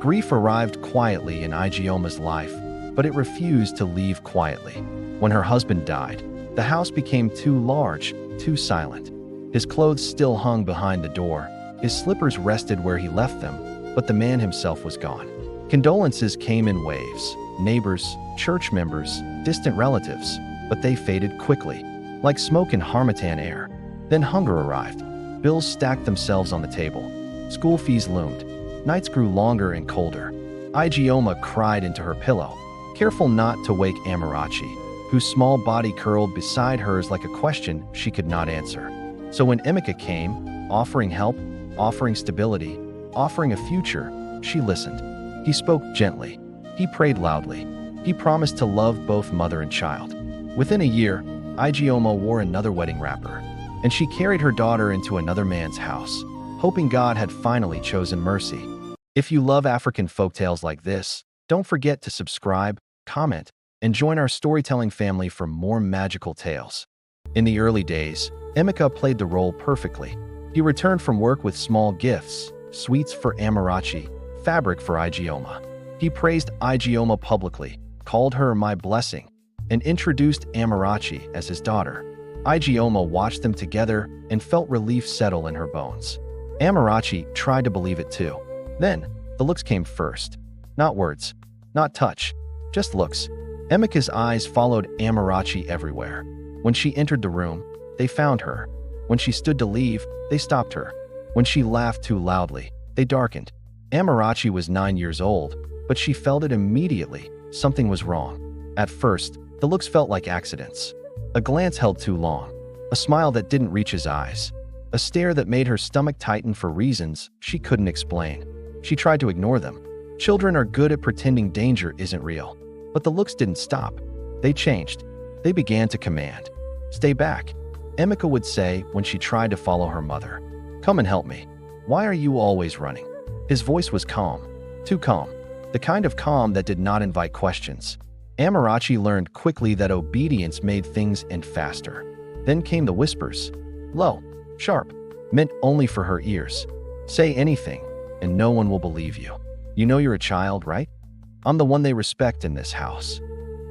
Grief arrived quietly in Igioma's life, but it refused to leave quietly. When her husband died, the house became too large, too silent. His clothes still hung behind the door, his slippers rested where he left them, but the man himself was gone. Condolences came in waves, neighbors, church members, distant relatives, but they faded quickly, like smoke in Harmattan air. Then hunger arrived. Bills stacked themselves on the table. School fees loomed. Nights grew longer and colder. Igioma cried into her pillow, careful not to wake Amarachi, whose small body curled beside hers like a question she could not answer. So when Emeka came, offering help, offering stability, offering a future, she listened. He spoke gently. He prayed loudly. He promised to love both mother and child. Within a year, Igioma wore another wedding wrapper, and she carried her daughter into another man's house, hoping God had finally chosen mercy. If you love African folktales like this, don't forget to subscribe, comment, and join our storytelling family for more magical tales. In the early days, Emeka played the role perfectly. He returned from work with small gifts, sweets for Amarachi, fabric for Igioma. He praised Igioma publicly, called her my blessing, and introduced Amarachi as his daughter. Igioma watched them together and felt relief settle in her bones. Amarachi tried to believe it too. Then, the looks came first. Not words, not touch, just looks. Emeka's eyes followed Amarachi everywhere. When she entered the room, they found her. When she stood to leave, they stopped her. When she laughed too loudly, they darkened. Amarachi was 9 years old, but she felt it immediately. Something was wrong. At first, the looks felt like accidents. A glance held too long. A smile that didn't reach his eyes. A stare that made her stomach tighten for reasons she couldn't explain. She tried to ignore them. Children are good at pretending danger isn't real. But the looks didn't stop. They changed. They began to command. Stay back, Emeka would say when she tried to follow her mother. Come and help me. Why are you always running? His voice was calm. Too calm. The kind of calm that did not invite questions. Amarachi learned quickly that obedience made things end faster. Then came the whispers. Low, sharp, meant only for her ears. Say anything, and no one will believe you. You know you're a child, right? I'm the one they respect in this house.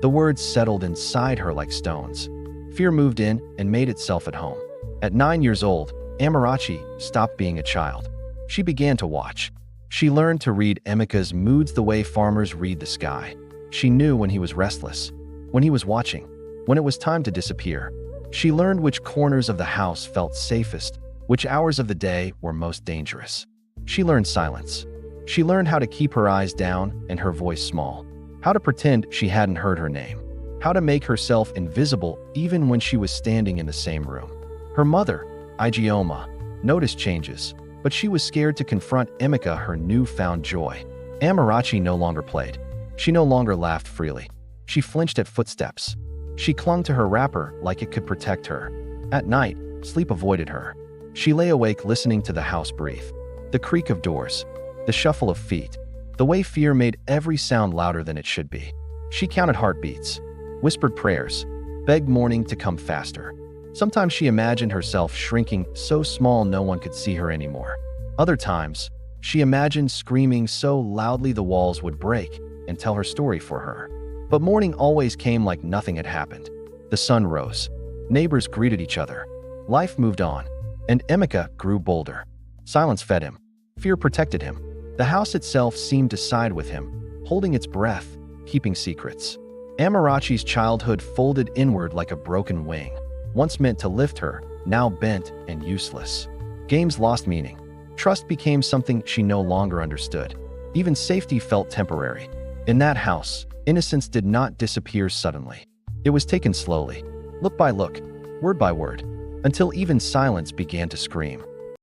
The words settled inside her like stones. Fear moved in and made itself at home. At 9 years old, Amarachi stopped being a child. She began to watch. She learned to read Emeka's moods the way farmers read the sky. She knew when he was restless, when he was watching, when it was time to disappear. She learned which corners of the house felt safest, which hours of the day were most dangerous. She learned silence. She learned how to keep her eyes down and her voice small, how to pretend she hadn't heard her name, how to make herself invisible even when she was standing in the same room. Her mother, Igioma, noticed changes, but she was scared to confront Emeka her newfound joy. Amarachi no longer played. She no longer laughed freely. She flinched at footsteps. She clung to her wrapper like it could protect her. At night, sleep avoided her. She lay awake listening to the house breathe. The creak of doors, the shuffle of feet, the way fear made every sound louder than it should be. She counted heartbeats, whispered prayers, begged morning to come faster. Sometimes she imagined herself shrinking so small no one could see her anymore. Other times, she imagined screaming so loudly the walls would break and tell her story for her. But morning always came like nothing had happened. The sun rose. Neighbors greeted each other. Life moved on, and Emeka grew bolder. Silence fed him. Fear protected him. The house itself seemed to side with him, holding its breath, keeping secrets. Amarachi's childhood folded inward like a broken wing. Once meant to lift her, now bent and useless. Games lost meaning. Trust became something she no longer understood. Even safety felt temporary. In that house, innocence did not disappear suddenly. It was taken slowly, look by look, word by word, until even silence began to scream.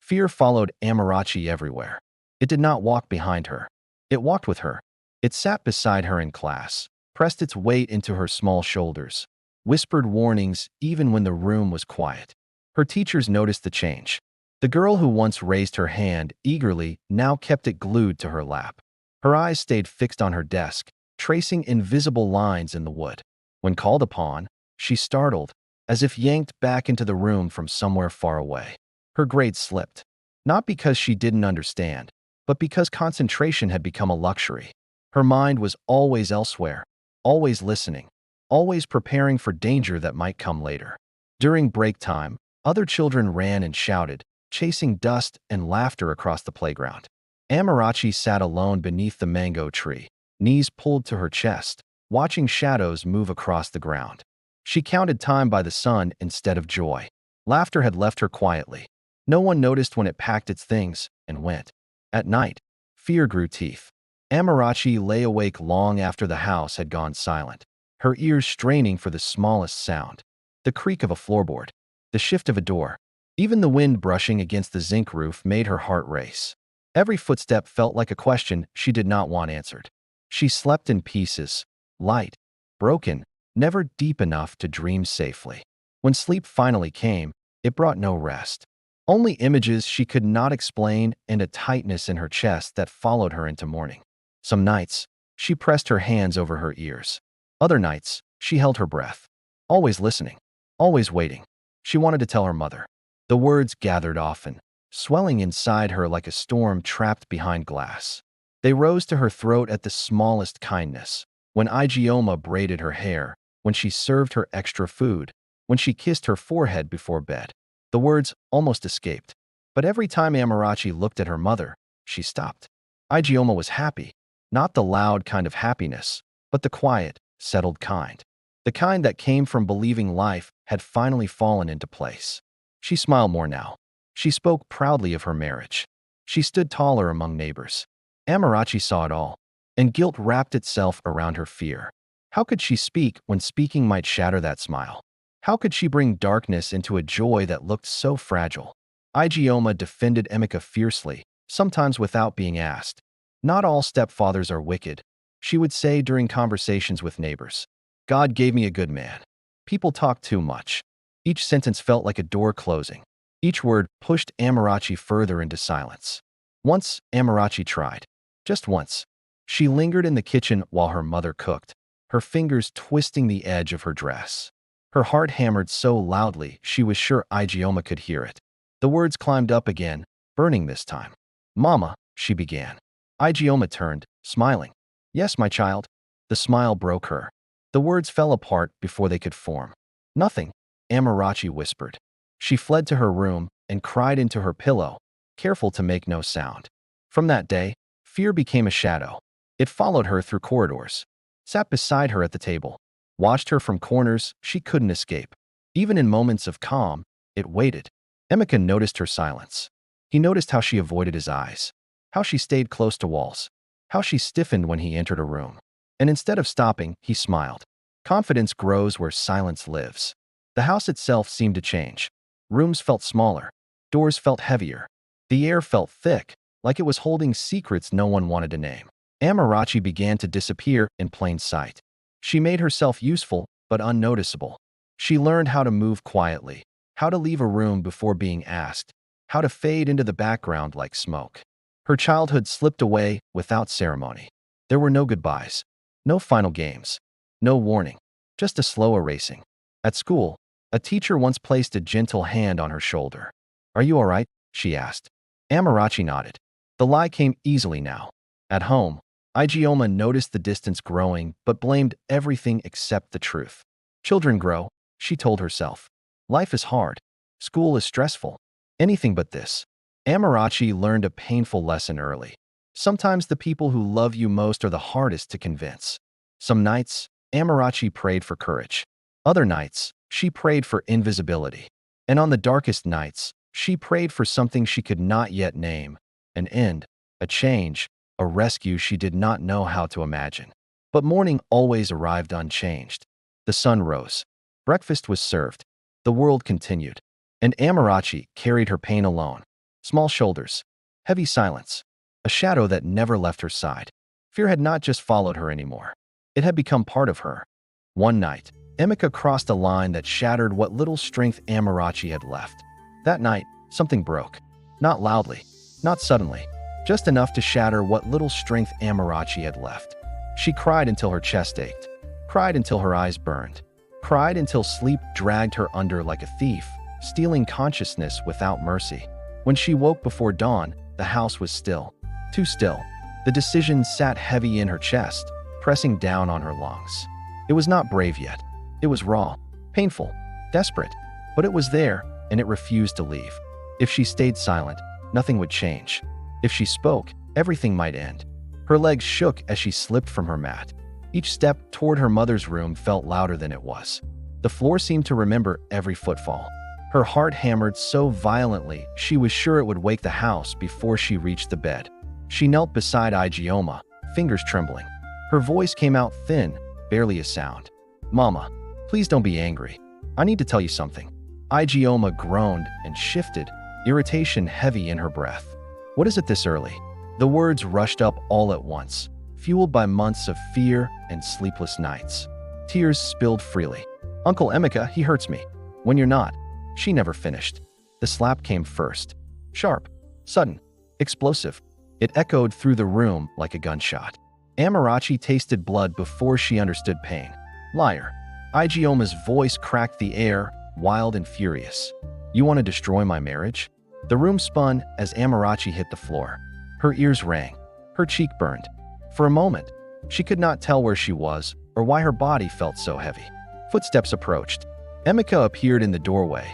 Fear followed Amarachi everywhere. It did not walk behind her. It walked with her. It sat beside her in class, pressed its weight into her small shoulders, whispered warnings even when the room was quiet. Her teachers noticed the change. The girl who once raised her hand eagerly now kept it glued to her lap. Her eyes stayed fixed on her desk, tracing invisible lines in the wood. When called upon, she startled, as if yanked back into the room from somewhere far away. Her grades slipped. Not because she didn't understand, but because concentration had become a luxury. Her mind was always elsewhere, always listening, always preparing for danger that might come later. During break time, other children ran and shouted, chasing dust and laughter across the playground. Amarachi sat alone beneath the mango tree, knees pulled to her chest, watching shadows move across the ground. She counted time by the sun instead of joy. Laughter had left her quietly. No one noticed when it packed its things and went. At night, fear grew teeth. Amarachi lay awake long after the house had gone silent, her ears straining for the smallest sound. The creak of a floorboard, the shift of a door, even the wind brushing against the zinc roof made her heart race. Every footstep felt like a question she did not want answered. She slept in pieces, light, broken, never deep enough to dream safely. When sleep finally came, it brought no rest. Only images she could not explain and a tightness in her chest that followed her into morning. Some nights, she pressed her hands over her ears. Other nights, she held her breath, always listening, always waiting. She wanted to tell her mother. The words gathered often, swelling inside her like a storm trapped behind glass. They rose to her throat at the smallest kindness, when Igioma braided her hair, when she served her extra food, when she kissed her forehead before bed. The words almost escaped, but every time Amarachi looked at her mother, she stopped. Igioma was happy, not the loud kind of happiness, but the quiet, settled kind. The kind that came from believing life had finally fallen into place. She smiled more now. She spoke proudly of her marriage. She stood taller among neighbors. Amarachi saw it all, and guilt wrapped itself around her fear. How could she speak when speaking might shatter that smile? How could she bring darkness into a joy that looked so fragile? Igioma defended Emika fiercely, sometimes without being asked. Not all stepfathers are wicked, she would say during conversations with neighbors. God gave me a good man. People talk too much. Each sentence felt like a door closing. Each word pushed Amarachi further into silence. Once, Amarachi tried. Just once. She lingered in the kitchen while her mother cooked, her fingers twisting the edge of her dress. Her heart hammered so loudly she was sure Igioma could hear it. The words climbed up again, burning this time. Mama, she began. Igioma turned, smiling. Yes, my child. The smile broke her. The words fell apart before they could form. Nothing, Amarachi whispered. She fled to her room and cried into her pillow, careful to make no sound. From that day, fear became a shadow. It followed her through corridors, sat beside her at the table, watched her from corners she couldn't escape. Even in moments of calm, it waited. Emika noticed her silence. He noticed how she avoided his eyes, how she stayed close to walls, how she stiffened when he entered a room. And instead of stopping, he smiled. Confidence grows where silence lives. The house itself seemed to change. Rooms felt smaller. Doors felt heavier. The air felt thick, like it was holding secrets no one wanted to name. Amarachi began to disappear in plain sight. She made herself useful, but unnoticeable. She learned how to move quietly, how to leave a room before being asked, how to fade into the background like smoke. Her childhood slipped away without ceremony. There were no goodbyes, no final games, no warning, just a slow erasing. At school, a teacher once placed a gentle hand on her shoulder. Are you all right? She asked. Amarachi nodded. The lie came easily now. At home, Igioma noticed the distance growing but blamed everything except the truth. Children grow, she told herself. Life is hard. School is stressful. Anything but this. Amarachi learned a painful lesson early. Sometimes the people who love you most are the hardest to convince. Some nights, Amarachi prayed for courage. Other nights, she prayed for invisibility. And on the darkest nights, she prayed for something she could not yet name. An end, a change, a rescue she did not know how to imagine. But morning always arrived unchanged. The sun rose. Breakfast was served. The world continued. And Amarachi carried her pain alone. Small shoulders. Heavy silence. A shadow that never left her side. Fear had not just followed her anymore. It had become part of her. One night, Emika crossed a line that shattered what little strength Amarachi had left. That night, something broke. Not loudly, not suddenly, just enough to shatter what little strength Amarachi had left. She cried until her chest ached, cried until her eyes burned, cried until sleep dragged her under like a thief, stealing consciousness without mercy. When she woke before dawn, the house was still. too still. The decision sat heavy in her chest, pressing down on her lungs. It was not brave yet. It was raw, painful, desperate, but it was there, and it refused to leave. If she stayed silent, nothing would change. If she spoke, everything might end. Her legs shook as she slipped from her mat. Each step toward her mother's room felt louder than it was. The floor seemed to remember every footfall. Her heart hammered so violently she was sure it would wake the house before she reached the bed. She knelt beside Igioma, fingers trembling. Her voice came out thin, barely a sound. "Mama, please don't be angry. I need to tell you something." Igioma groaned and shifted, irritation heavy in her breath. "What is it this early?" The words rushed up all at once, fueled by months of fear and sleepless nights. Tears spilled freely. "Uncle Emeka, he hurts me. When you're not." She never finished. The slap came first. Sharp, sudden, explosive. It echoed through the room like a gunshot. Amarachi tasted blood before she understood pain. "Liar." Igioma's voice cracked the air, wild and furious. "You want to destroy my marriage?" The room spun as Amarachi hit the floor. Her ears rang. Her cheek burned. For a moment, she could not tell where she was or why her body felt so heavy. Footsteps approached. Emeka appeared in the doorway,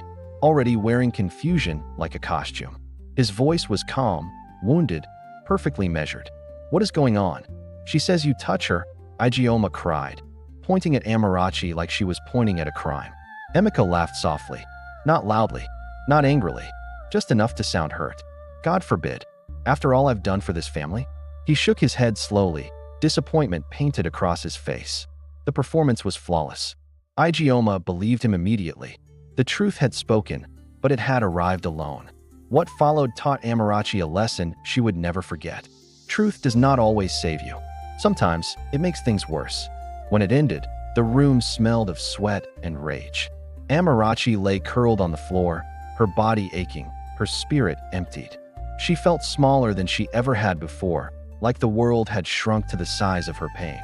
already wearing confusion like a costume. His voice was calm, wounded, perfectly measured. "What is going on?" "She says you touch her," Igioma cried, pointing at Amarachi like she was pointing at a crime. Emeka laughed softly, not loudly, not angrily, just enough to sound hurt. "God forbid. After all I've done for this family?" He shook his head slowly, disappointment painted across his face. The performance was flawless. Igioma believed him immediately. The truth had spoken, but it had arrived alone. What followed taught Amarachi a lesson she would never forget. Truth does not always save you. Sometimes it makes things worse. When it ended, the room smelled of sweat and rage. Amarachi lay curled on the floor, her body aching, her spirit emptied. She felt smaller than she ever had before, like the world had shrunk to the size of her pain.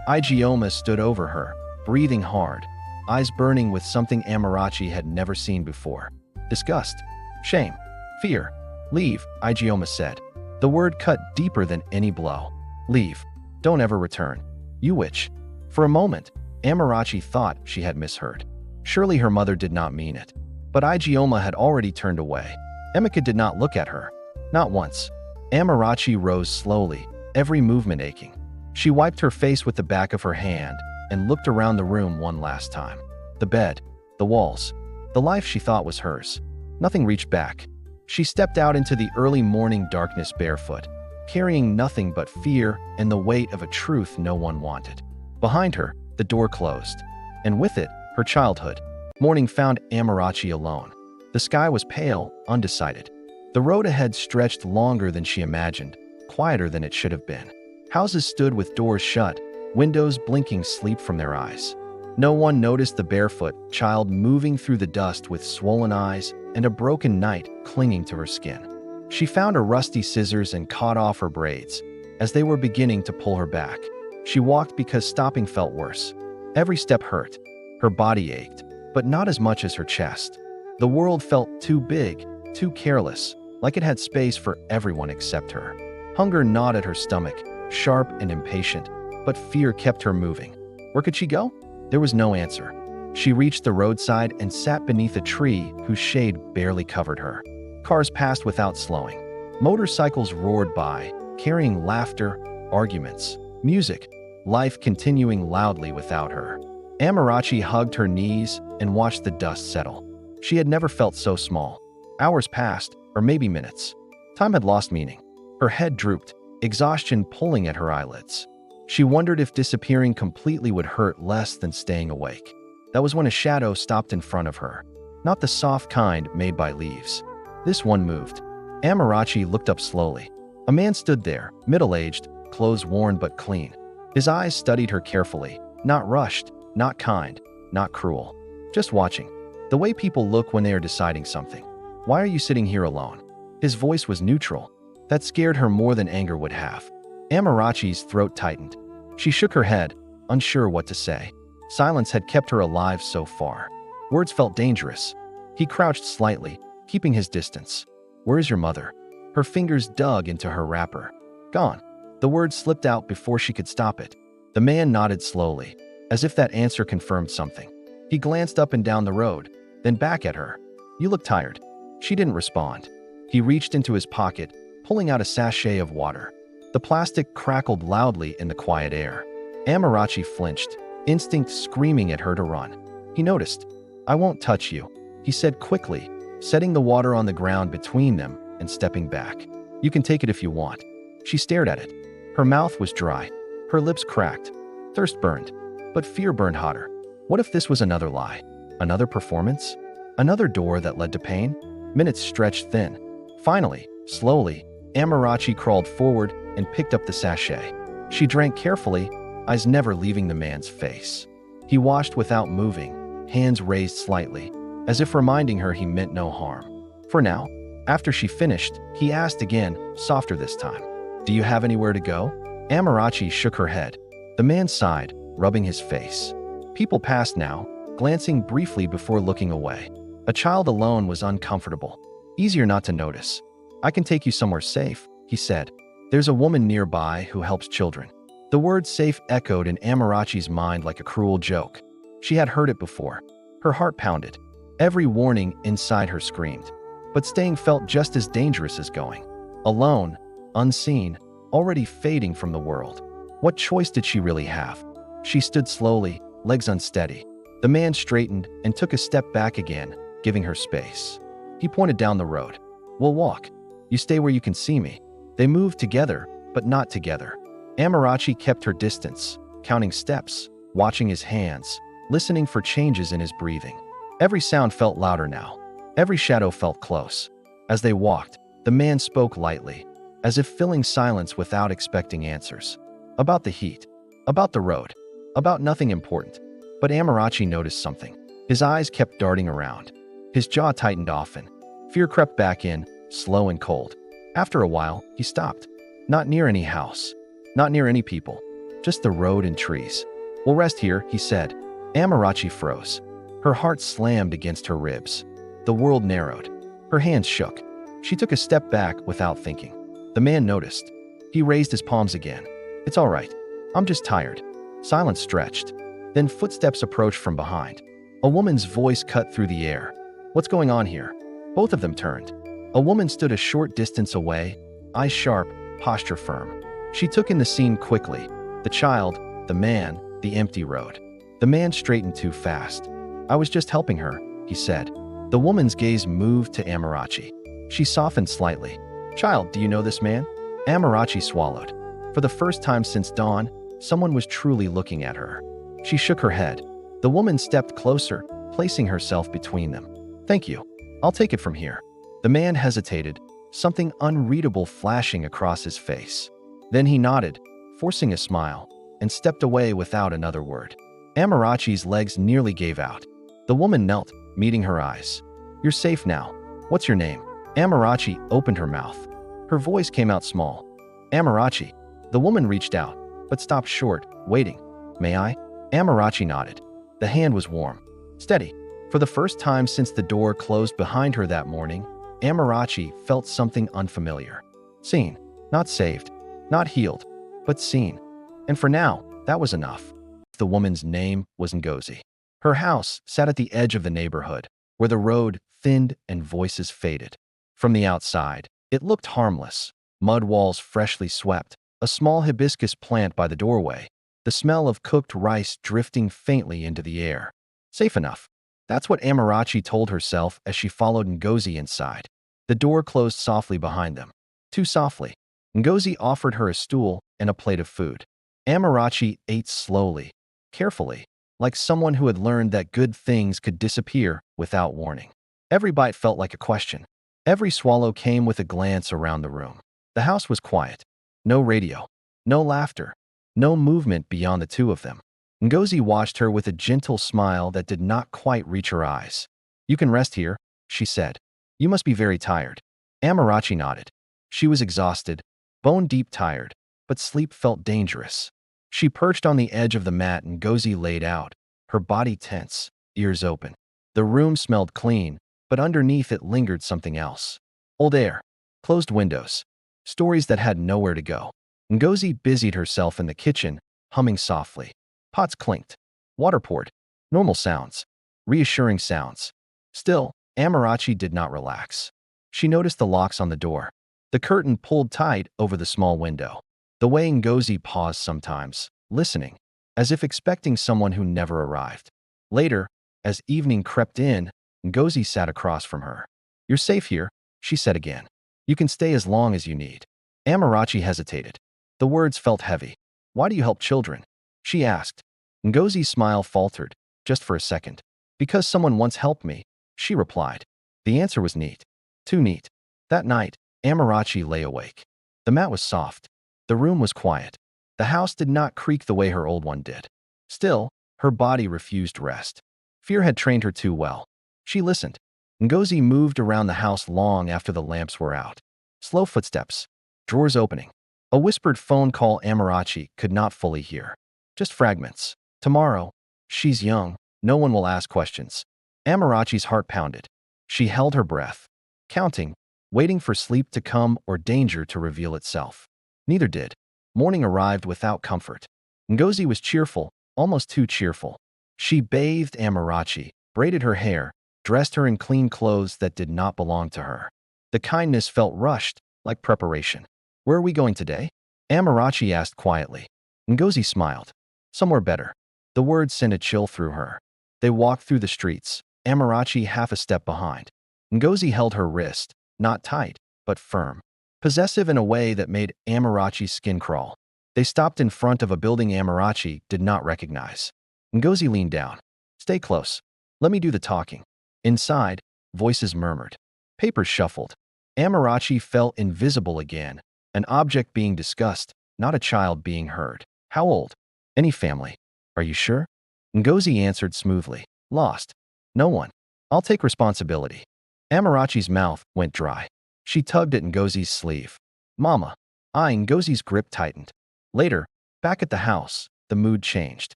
Igioma stood over her, breathing hard, eyes burning with something Amarachi had never seen before. Disgust, shame, fear. "Leave," Igioma said. The word cut deeper than any blow. "Leave. Don't ever return. You witch." For a moment, Amarachi thought she had misheard. Surely her mother did not mean it. But Igioma had already turned away. Emeka did not look at her. Not once. Amarachi rose slowly, every movement aching. She wiped her face with the back of her hand and looked around the room one last time. The bed, the walls, the life she thought was hers. Nothing reached back. She stepped out into the early morning darkness barefoot, carrying nothing but fear and the weight of a truth no one wanted. Behind her, the door closed, and with it, her childhood. Morning found Amarachi alone. The sky was pale, undecided. The road ahead stretched longer than she imagined, quieter than it should have been. Houses stood with doors shut, windows blinking sleep from their eyes. No one noticed the barefoot child moving through the dust with swollen eyes and a broken night clinging to her skin. She found her rusty scissors and cut off her braids. As they were beginning to pull her back, she walked because stopping felt worse. Every step hurt. Her body ached, but not as much as her chest. The world felt too big, too careless, like it had space for everyone except her. Hunger gnawed at her stomach, sharp and impatient, but fear kept her moving. Where could she go? There was no answer. She reached the roadside and sat beneath a tree whose shade barely covered her. Cars passed without slowing. Motorcycles roared by, carrying laughter, arguments, music, life continuing loudly without her. Amarachi hugged her knees and watched the dust settle. She had never felt so small. Hours passed, or maybe minutes. Time had lost meaning. Her head drooped, exhaustion pulling at her eyelids. She wondered if disappearing completely would hurt less than staying awake. That was when a shadow stopped in front of her. Not the soft kind made by leaves. This one moved. Amarachi looked up slowly. A man stood there, middle-aged, clothes worn but clean. His eyes studied her carefully, not rushed, not kind, not cruel. Just watching. The way people look when they are deciding something. "Why are you sitting here alone?" His voice was neutral. That scared her more than anger would have. Amarachi's throat tightened. She shook her head, unsure what to say. Silence had kept her alive so far. Words felt dangerous. He crouched slightly, keeping his distance. "Where is your mother?" Her fingers dug into her wrapper. Gone. The word slipped out before she could stop it. The man nodded slowly, as if that answer confirmed something. He glanced up and down the road, then back at her. You look tired. She didn't respond. He reached into his pocket, pulling out a sachet of water. The plastic crackled loudly in the quiet air. Amarachi flinched, instinct screaming at her to run. He noticed. I won't touch you, he said quickly, setting the water on the ground between them and stepping back. You can take it if you want. She stared at it. Her mouth was dry. Her lips cracked. Thirst burned. But fear burned hotter. What if this was another lie? Another performance? Another door that led to pain? Minutes stretched thin. Finally, slowly, Amarachi crawled forward and picked up the sachet. She drank carefully, eyes never leaving the man's face. He watched without moving, hands raised slightly, as if reminding her he meant no harm. For now, after she finished, he asked again, softer this time. Do you have anywhere to go? Amarachi shook her head. The man sighed, rubbing his face. People passed now, glancing briefly before looking away. A child alone was uncomfortable. Easier not to notice. I can take you somewhere safe, he said. There's a woman nearby who helps children. The word safe echoed in Amarachi's mind like a cruel joke. She had heard it before. Her heart pounded. Every warning inside her screamed. But staying felt just as dangerous as going. Alone, unseen, already fading from the world. What choice did she really have? She stood slowly, legs unsteady. The man straightened and took a step back again, giving her space. He pointed down the road. We'll walk. You stay where you can see me. They moved together, but not together. Amarachi kept her distance, counting steps, watching his hands, listening for changes in his breathing. Every sound felt louder now. Every shadow felt close. As they walked, the man spoke lightly, as if filling silence without expecting answers. About the heat, about the road, about nothing important. But Amarachi noticed something. His eyes kept darting around. His jaw tightened often. Fear crept back in, slow and cold. After a while, he stopped. Not near any house. Not near any people. Just the road and trees. We'll rest here, he said. Amarachi froze. Her heart slammed against her ribs. The world narrowed. Her hands shook. She took a step back without thinking. The man noticed. He raised his palms again. It's all right. I'm just tired. Silence stretched. Then footsteps approached from behind. A woman's voice cut through the air. What's going on here? Both of them turned. A woman stood a short distance away, eyes sharp, posture firm. She took in the scene quickly. The child, the man, the empty road. The man straightened too fast. I was just helping her, he said. The woman's gaze moved to Amarachi. She softened slightly. Child, do you know this man? Amarachi swallowed. For the first time since dawn, someone was truly looking at her. She shook her head. The woman stepped closer, placing herself between them. Thank you. I'll take it from here. The man hesitated, something unreadable flashing across his face. Then he nodded, forcing a smile, and stepped away without another word. Amarachi's legs nearly gave out. The woman knelt, meeting her eyes. You're safe now. What's your name? Amarachi opened her mouth. Her voice came out small. Amarachi. The woman reached out, but stopped short, waiting. May I? Amarachi nodded. The hand was warm. Steady. For the first time since the door closed behind her that morning, Amarachi felt something unfamiliar. Seen. Not saved. Not healed. But seen. And for now, that was enough. The woman's name was Ngozi. Her house sat at the edge of the neighborhood, where the road thinned and voices faded. From the outside, it looked harmless. Mud walls freshly swept, a small hibiscus plant by the doorway, the smell of cooked rice drifting faintly into the air. Safe enough. That's what Amarachi told herself as she followed Ngozi inside. The door closed softly behind them. Too softly. Ngozi offered her a stool and a plate of food. Amarachi ate slowly, carefully, like someone who had learned that good things could disappear without warning. Every bite felt like a question. Every swallow came with a glance around the room. The house was quiet. No radio. No laughter. No movement beyond the two of them. Ngozi watched her with a gentle smile that did not quite reach her eyes. You can rest here, she said. You must be very tired. Amarachi nodded. She was exhausted, bone-deep tired, but sleep felt dangerous. She perched on the edge of the mat and Ngozi laid out, her body tense, ears open. The room smelled clean, but underneath it lingered something else. Old air, closed windows, stories that had nowhere to go. Ngozi busied herself in the kitchen, humming softly. Pots clinked. Water poured. Normal sounds. Reassuring sounds. Still, Amarachi did not relax. She noticed the locks on the door. The curtain pulled tight over the small window. The way Ngozi paused sometimes, listening, as if expecting someone who never arrived. Later, as evening crept in, Ngozi sat across from her. "You're safe here," she said again. "You can stay as long as you need." Amarachi hesitated. The words felt heavy. "Why do you help children?" she asked. Ngozi's smile faltered, just for a second. "Because someone once helped me," she replied. The answer was neat. Too neat. That night, Amarachi lay awake. The mat was soft. The room was quiet. The house did not creak the way her old one did. Still, her body refused rest. Fear had trained her too well. She listened. Ngozi moved around the house long after the lamps were out. Slow footsteps. Drawers opening. A whispered phone call Amarachi could not fully hear. Just fragments. Tomorrow. She's young. No one will ask questions. Amarachi's heart pounded. She held her breath, counting, waiting for sleep to come or danger to reveal itself. Neither did. Morning arrived without comfort. Ngozi was cheerful, almost too cheerful. She bathed Amarachi, braided her hair, dressed her in clean clothes that did not belong to her. The kindness felt rushed, like preparation. "Where are we going today?" Amarachi asked quietly. Ngozi smiled. "Somewhere better." The words sent a chill through her. They walked through the streets, Amarachi half a step behind. Ngozi held her wrist, not tight, but firm. Possessive in a way that made Amarachi's skin crawl. They stopped in front of a building Amarachi did not recognize. Ngozi leaned down. "Stay close. Let me do the talking." Inside, voices murmured. Papers shuffled. Amarachi felt invisible again, an object being discussed, not a child being heard. "How old?" "Any family." "Are you sure?" Ngozi answered smoothly. "Lost. No one. I'll take responsibility." Amarachi's mouth went dry. She tugged at Ngozi's sleeve. "Mama." Ngozi's grip tightened. Later, back at the house, the mood changed.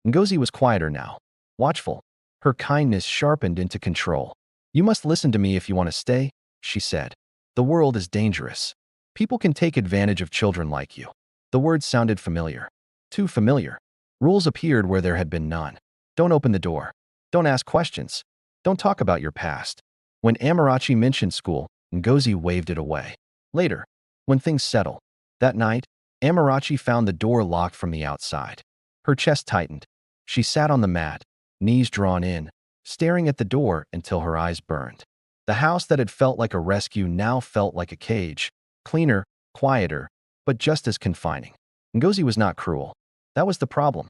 Ngozi was quieter now, watchful. Her kindness sharpened into control. "You must listen to me if you want to stay," she said. "The world is dangerous. People can take advantage of children like you." The words sounded familiar. Too familiar. Rules appeared where there had been none. Don't open the door. Don't ask questions. Don't talk about your past. When Amarachi mentioned school, Ngozi waved it away. Later, when things settled, that night, Amarachi found the door locked from the outside. Her chest tightened. She sat on the mat, knees drawn in, staring at the door until her eyes burned. The house that had felt like a rescue now felt like a cage, cleaner, quieter, but just as confining. Ngozi was not cruel. That was the problem.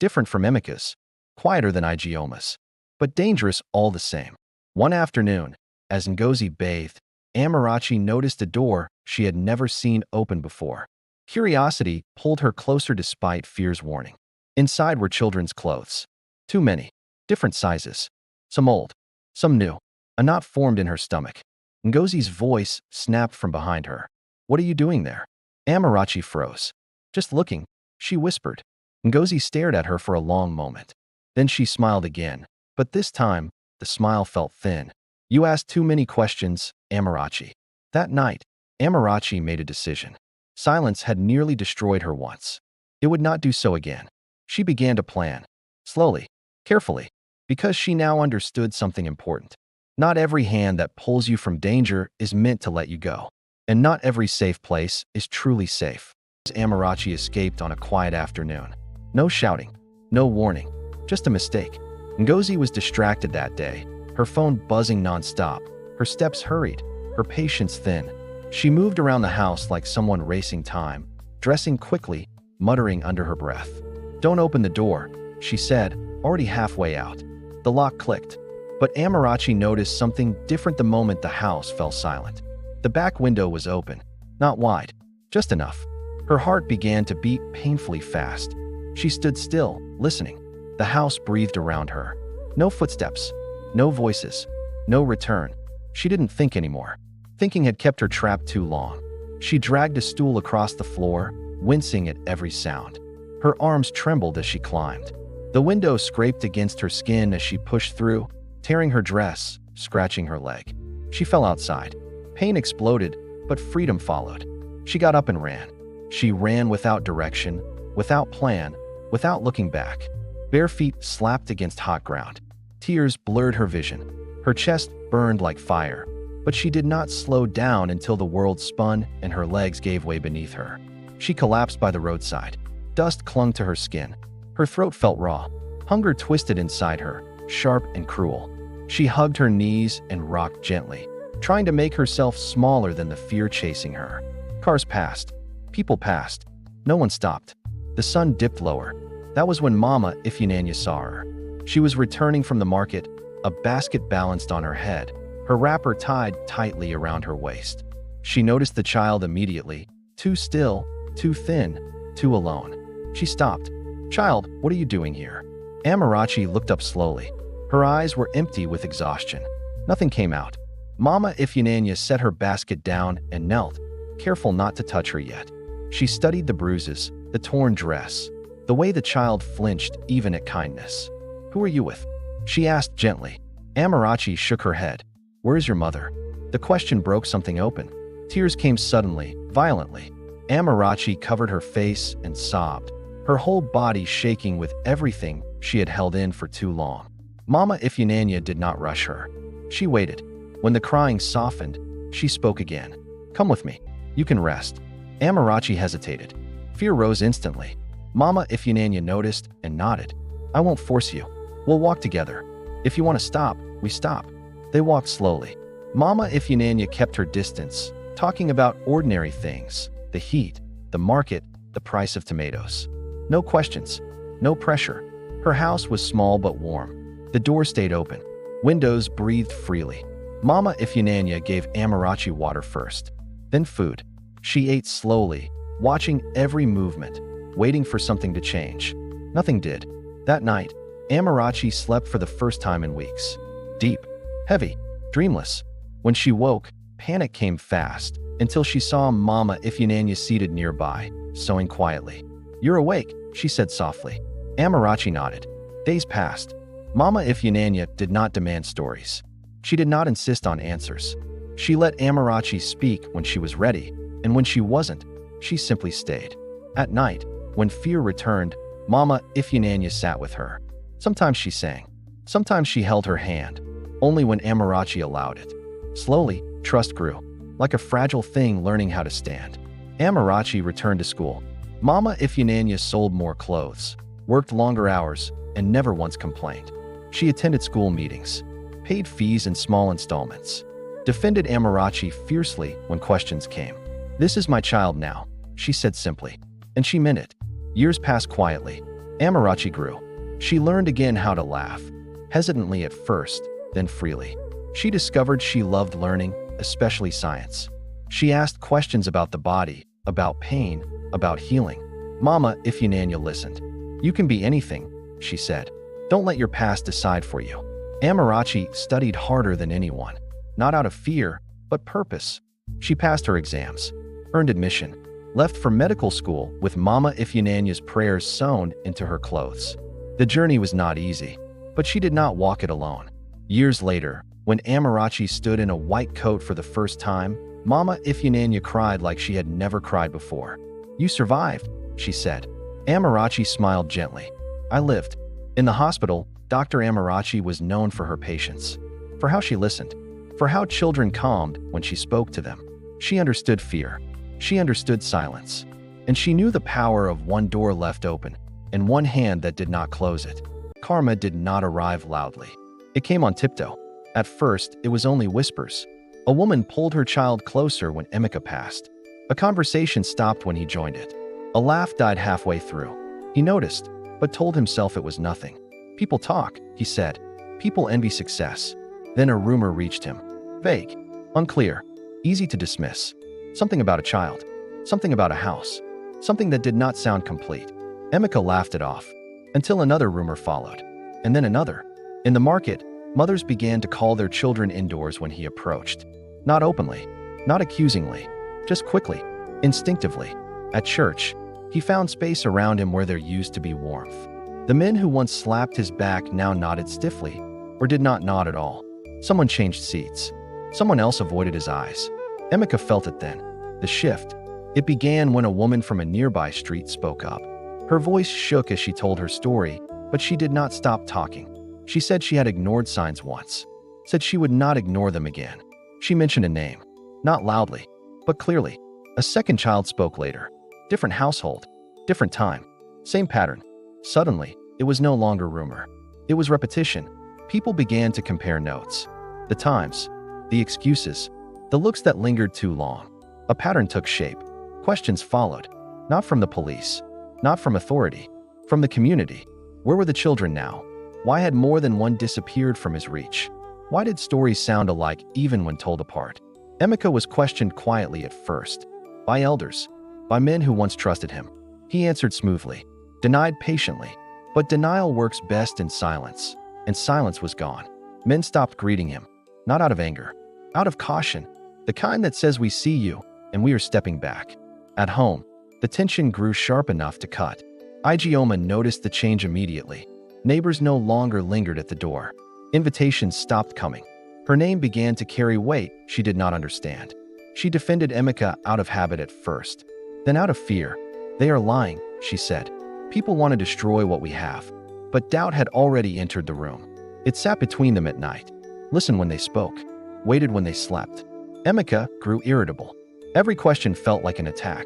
Different from Emika's, quieter than Igioma's, but dangerous all the same. One afternoon, as Ngozi bathed, Amarachi noticed a door she had never seen open before. Curiosity pulled her closer despite fear's warning. Inside were children's clothes. Too many. Different sizes. Some old. Some new. A knot formed in her stomach. Ngozi's voice snapped from behind her. "What are you doing there?" Amarachi froze. "Just looking," she whispered. Ngozi stared at her for a long moment. Then she smiled again, but this time, the smile felt thin. "You asked too many questions, Amarachi." That night, Amarachi made a decision. Silence had nearly destroyed her once. It would not do so again. She began to plan. Slowly, carefully, because she now understood something important. Not every hand that pulls you from danger is meant to let you go. And not every safe place is truly safe. Amarachi escaped on a quiet afternoon. No shouting, no warning, just a mistake. Ngozi was distracted that day, her phone buzzing nonstop, her steps hurried, her patience thin. She moved around the house like someone racing time, dressing quickly, muttering under her breath. "Don't open the door," she said, already halfway out. The lock clicked, but Amarachi noticed something different the moment the house fell silent. The back window was open, not wide, just enough. Her heart began to beat painfully fast. She stood still, listening. The house breathed around her. No footsteps, no voices, no return, She didn't think anymore. Thinking had kept her trapped too long. She dragged a stool across the floor, wincing at every sound. Her arms trembled as she climbed. The window scraped against her skin as she pushed through, tearing her dress, scratching her leg. She fell outside. Pain exploded, but freedom followed. She got up and ran. She ran without direction, without plan, without looking back. Bare feet slapped against hot ground. Tears blurred her vision. Her chest burned like fire, but she did not slow down until the world spun and her legs gave way beneath her. She collapsed by the roadside. Dust clung to her skin. Her throat felt raw. Hunger twisted inside her, sharp and cruel. She hugged her knees and rocked gently, trying to make herself smaller than the fear chasing her. Cars passed. People passed. No one stopped. The sun dipped lower. That was when Mama Ifeanyi saw her. She was returning from the market, a basket balanced on her head, her wrapper tied tightly around her waist. She noticed the child immediately, too still, too thin, too alone. She stopped. "Child, what are you doing here?" Amarachi looked up slowly. Her eyes were empty with exhaustion. Nothing came out. Mama Ifeanyi set her basket down and knelt, careful not to touch her yet. She studied the bruises, the torn dress, the way the child flinched even at kindness. "Who are you with?" she asked gently. Amarachi shook her head. "Where is your mother?" The question broke something open. Tears came suddenly, violently. Amarachi covered her face and sobbed, her whole body shaking with everything she had held in for too long. Mama Ifeanyi did not rush her. She waited. When the crying softened, she spoke again. "Come with me. You can rest." Amarachi hesitated. Fear rose instantly. Mama Ifeanyi noticed and nodded. "I won't force you. We'll walk together. If you want to stop, we stop." They walked slowly. Mama Ifeanyi kept her distance, talking about ordinary things, the heat, the market, the price of tomatoes. No questions, no pressure. Her house was small but warm. The door stayed open. Windows breathed freely. Mama Ifeanyi gave Amarachi water first, then food. She ate slowly, watching every movement, waiting for something to change. Nothing did. That night, Amarachi slept for the first time in weeks. Deep, heavy, dreamless. When she woke, panic came fast, until she saw Mama Ifeanyi seated nearby, sewing quietly. "You're awake," she said softly. Amarachi nodded. Days passed. Mama Ifeanyi did not demand stories. She did not insist on answers. She let Amarachi speak when she was ready, and when she wasn't, she simply stayed. At night, when fear returned, Mama Ifeanyi sat with her. Sometimes she sang. Sometimes she held her hand, only when Amarachi allowed it. Slowly, trust grew, like a fragile thing learning how to stand. Amarachi returned to school. Mama Ifeanyi sold more clothes, worked longer hours, and never once complained. She attended school meetings, paid fees in small installments, defended Amarachi fiercely when questions came. "This is my child now," she said simply, and she meant it. Years passed quietly. Amarachi grew. She learned again how to laugh, hesitantly at first, then freely. She discovered she loved learning, especially science. She asked questions about the body, about pain, about healing. Mama Ifeanyi listened. "You can be anything," she said. "Don't let your past decide for you." Amarachi studied harder than anyone, not out of fear, but purpose. She passed her exams, earned admission, left for medical school with Mama Ifeanyi's prayers sewn into her clothes. The journey was not easy, but she did not walk it alone. Years later, when Amarachi stood in a white coat for the first time, Mama Ifeanyi cried like she had never cried before. "You survived," she said. Amarachi smiled gently. "I lived." In the hospital, Dr. Amarachi was known for her patience, for how she listened, for how children calmed when she spoke to them. She understood fear. She understood silence. And she knew the power of one door left open and one hand that did not close it. Karma did not arrive loudly. It came on tiptoe. At first, it was only whispers. A woman pulled her child closer when Emeka passed. A conversation stopped when he joined it. A laugh died halfway through. He noticed, but told himself it was nothing. "People talk," he said. "People envy success." Then a rumor reached him. Vague, unclear, easy to dismiss. Something about a child. Something about a house. Something that did not sound complete. Emeka laughed it off, until another rumor followed. And then another. In the market, Mothers began to call their children indoors when he approached. Not openly, not accusingly, just quickly, instinctively. At church, he found space around him where there used to be warmth. The men who once slapped his back now nodded stiffly, or did not nod at all. Someone changed seats. Someone else avoided his eyes. Emeka felt it then. The shift. It began when a woman from a nearby street spoke up. Her voice shook as she told her story, but she did not stop talking. She said she had ignored signs once, said she would not ignore them again. She mentioned a name, not loudly, but clearly. A second child spoke later. Different household, different time, same pattern. Suddenly, it was no longer rumor. It was repetition. People began to compare notes. The times, the excuses, the looks that lingered too long. A pattern took shape. Questions followed, not from the police, not from authority, from the community. Where were the children now? Why had more than one disappeared from his reach? Why did stories sound alike even when told apart? Emeka was questioned quietly at first, by elders, by men who once trusted him. He answered smoothly, denied patiently, but denial works best in silence, and silence was gone. Men stopped greeting him, not out of anger, out of caution, the kind that says we see you, and we are stepping back. At home, the tension grew sharp enough to cut. Ijeoma noticed the change immediately. Neighbors no longer lingered at the door. Invitations stopped coming. Her name began to carry weight she did not understand. She defended Emeka out of habit at first, then out of fear. They are lying, she said. People want to destroy what we have. But doubt had already entered the room. It sat between them at night, listened when they spoke, waited when they slept. Emeka grew irritable. Every question felt like an attack.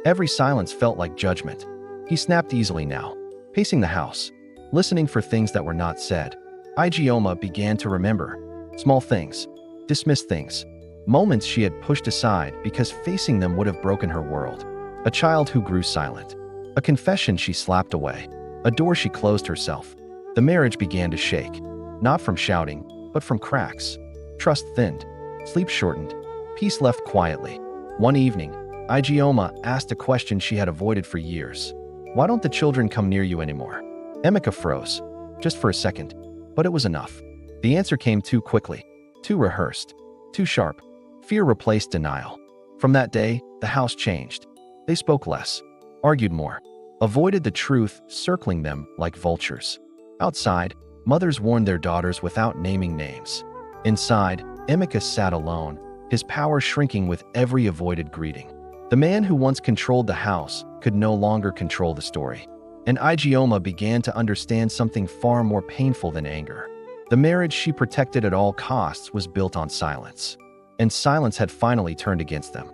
Every silence felt like judgment. He snapped easily now, pacing the house, listening for things that were not said. Ijeoma began to remember small things, dismissed things, moments she had pushed aside because facing them would have broken her world. A child who grew silent, a confession she slapped away, a door she closed herself. The marriage began to shake, not from shouting, but from cracks. Trust thinned, sleep shortened, peace left quietly. One evening, Ijeoma asked a question she had avoided for years. Why don't the children come near you anymore? Emeka froze, just for a second, but it was enough. The answer came too quickly, too rehearsed, too sharp. Fear replaced denial. From that day, the house changed. They spoke less, argued more, avoided the truth circling them like vultures. Outside, mothers warned their daughters without naming names. Inside, Emeka sat alone, his power shrinking with every avoided greeting. The man who once controlled the house could no longer control the story. And Ijeoma began to understand something far more painful than anger. The marriage she protected at all costs was built on silence. And silence had finally turned against them.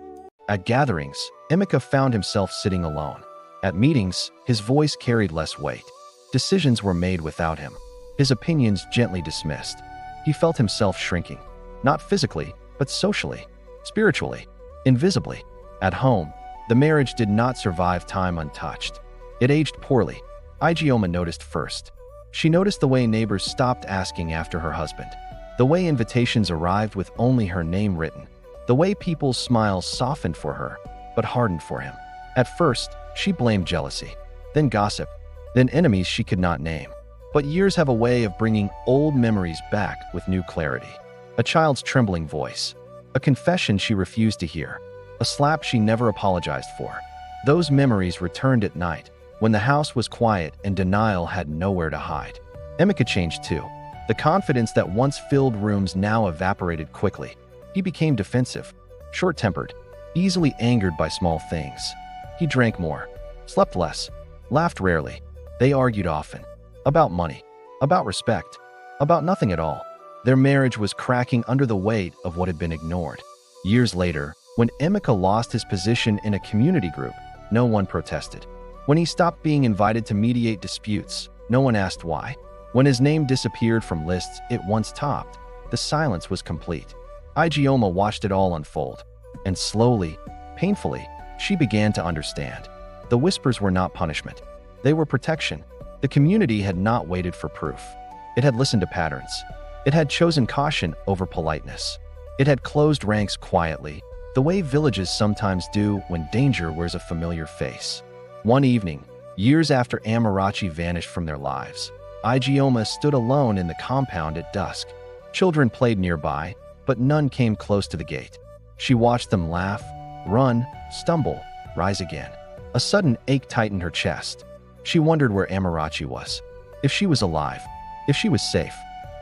At gatherings, Emeka found himself sitting alone. At meetings, his voice carried less weight. Decisions were made without him, his opinions gently dismissed. He felt himself shrinking, not physically, but socially, spiritually, invisibly. At home, the marriage did not survive time untouched. It aged poorly. Ijeoma noticed first. She noticed the way neighbors stopped asking after her husband, the way invitations arrived with only her name written, the way people's smiles softened for her, but hardened for him. At first, she blamed jealousy, then gossip, then enemies she could not name. But years have a way of bringing old memories back with new clarity. A child's trembling voice, a confession she refused to hear, a slap she never apologized for. Those memories returned at night, when the house was quiet and denial had nowhere to hide. Emeka changed too. The confidence that once filled rooms now evaporated quickly. He became defensive, short-tempered, easily angered by small things. He drank more, slept less, laughed rarely. They argued often. About money, about respect, about nothing at all. Their marriage was cracking under the weight of what had been ignored. Years later, when Emeka lost his position in a community group, no one protested. When he stopped being invited to mediate disputes, no one asked why. When his name disappeared from lists it once topped, the silence was complete. Ijeoma watched it all unfold, and slowly, painfully, she began to understand. The whispers were not punishment. They were protection. The community had not waited for proof. It had listened to patterns. It had chosen caution over politeness. It had closed ranks quietly, the way villages sometimes do when danger wears a familiar face. One evening, years after Amarachi vanished from their lives, Ijeoma stood alone in the compound at dusk. Children played nearby, but none came close to the gate. She watched them laugh, run, stumble, rise again. A sudden ache tightened her chest. She wondered where Amarachi was. If she was alive, if she was safe,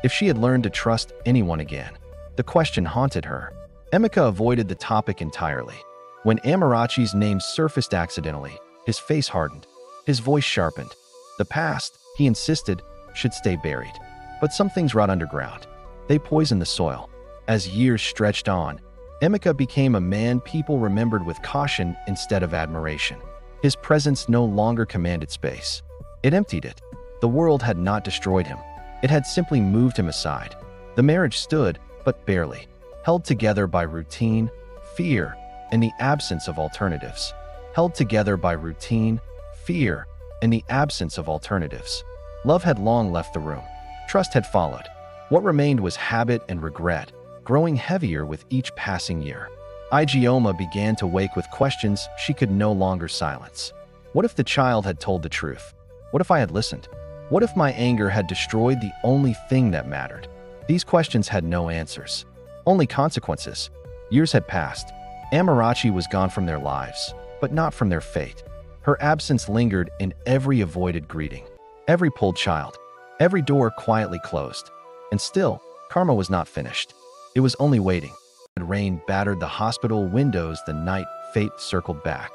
if she had learned to trust anyone again. The question haunted her. Emeka avoided the topic entirely. When Amarachi's name surfaced accidentally, his face hardened. His voice sharpened. The past, he insisted, should stay buried. But some things rot underground. They poisoned the soil. As years stretched on, Emeka became a man people remembered with caution instead of admiration. His presence no longer commanded space. It emptied it. The world had not destroyed him. It had simply moved him aside. The marriage stood, but barely, held together by routine, fear, and the absence of alternatives. Held together by routine, fear, and the absence of alternatives. Love had long left the room. Trust had followed. What remained was habit and regret, growing heavier with each passing year. Ijeoma began to wake with questions she could no longer silence. What if the child had told the truth? What if I had listened? What if my anger had destroyed the only thing that mattered? These questions had no answers, only consequences. Years had passed. Amarachi was gone from their lives, but not from their fate. Her absence lingered in every avoided greeting, every pulled child, every door quietly closed. And still, karma was not finished. It was only waiting. Rain battered the hospital windows the night fate circled back.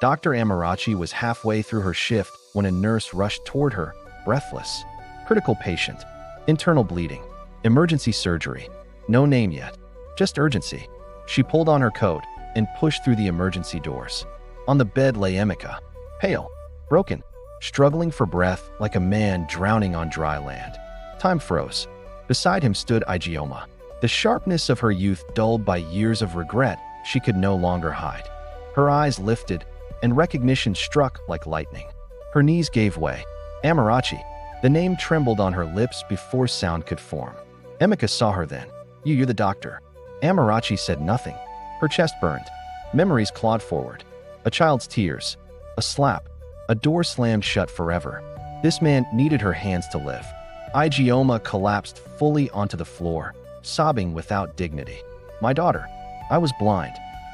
Dr. Amarachi was halfway through her shift when a nurse rushed toward her, breathless. Critical patient. Internal bleeding. Emergency surgery. No name yet. Just urgency. She pulled on her coat and pushed through the emergency doors. On the bed lay Emeka, pale, broken, struggling for breath like a man drowning on dry land. Time froze. Beside him stood Ijeoma, the sharpness of her youth dulled by years of regret she could no longer hide. Her eyes lifted, and recognition struck like lightning. Her knees gave way. Amarachi. The name trembled on her lips before sound could form. Emeka saw her then. You're the doctor. Amarachi said nothing. Her chest burned. Memories clawed forward. A child's tears. A slap. A door slammed shut forever. This man needed her hands to live. Ijeoma collapsed fully onto the floor, sobbing without dignity. My daughter. I was blind.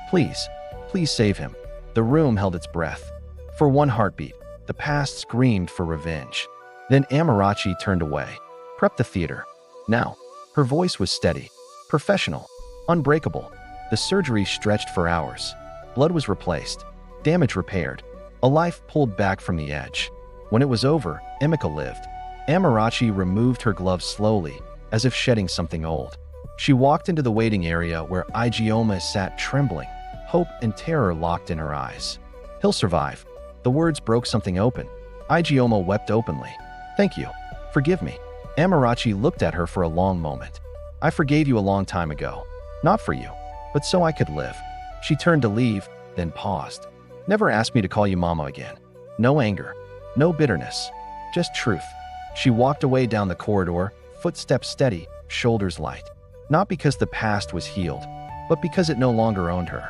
Please, please save him. The room held its breath. For one heartbeat, the past screamed for revenge. Then Amarachi turned away. Prep the theater. Now. Her voice was steady, professional, unbreakable. The surgery stretched for hours. Blood was replaced. Damage repaired. A life pulled back from the edge. When it was over, Emeka lived. Amarachi removed her gloves slowly, as if shedding something old. She walked into the waiting area where Ijeoma sat trembling, hope and terror locked in her eyes. He'll survive. The words broke something open. Ijeoma wept openly. Thank you. Forgive me. Amarachi looked at her for a long moment. I forgave you a long time ago. Not for you, but so I could live. She turned to leave, then paused. Never ask me to call you Mama again. No anger. No bitterness. Just truth. She walked away down the corridor, footsteps steady, shoulders light. Not because the past was healed, but because it no longer owned her.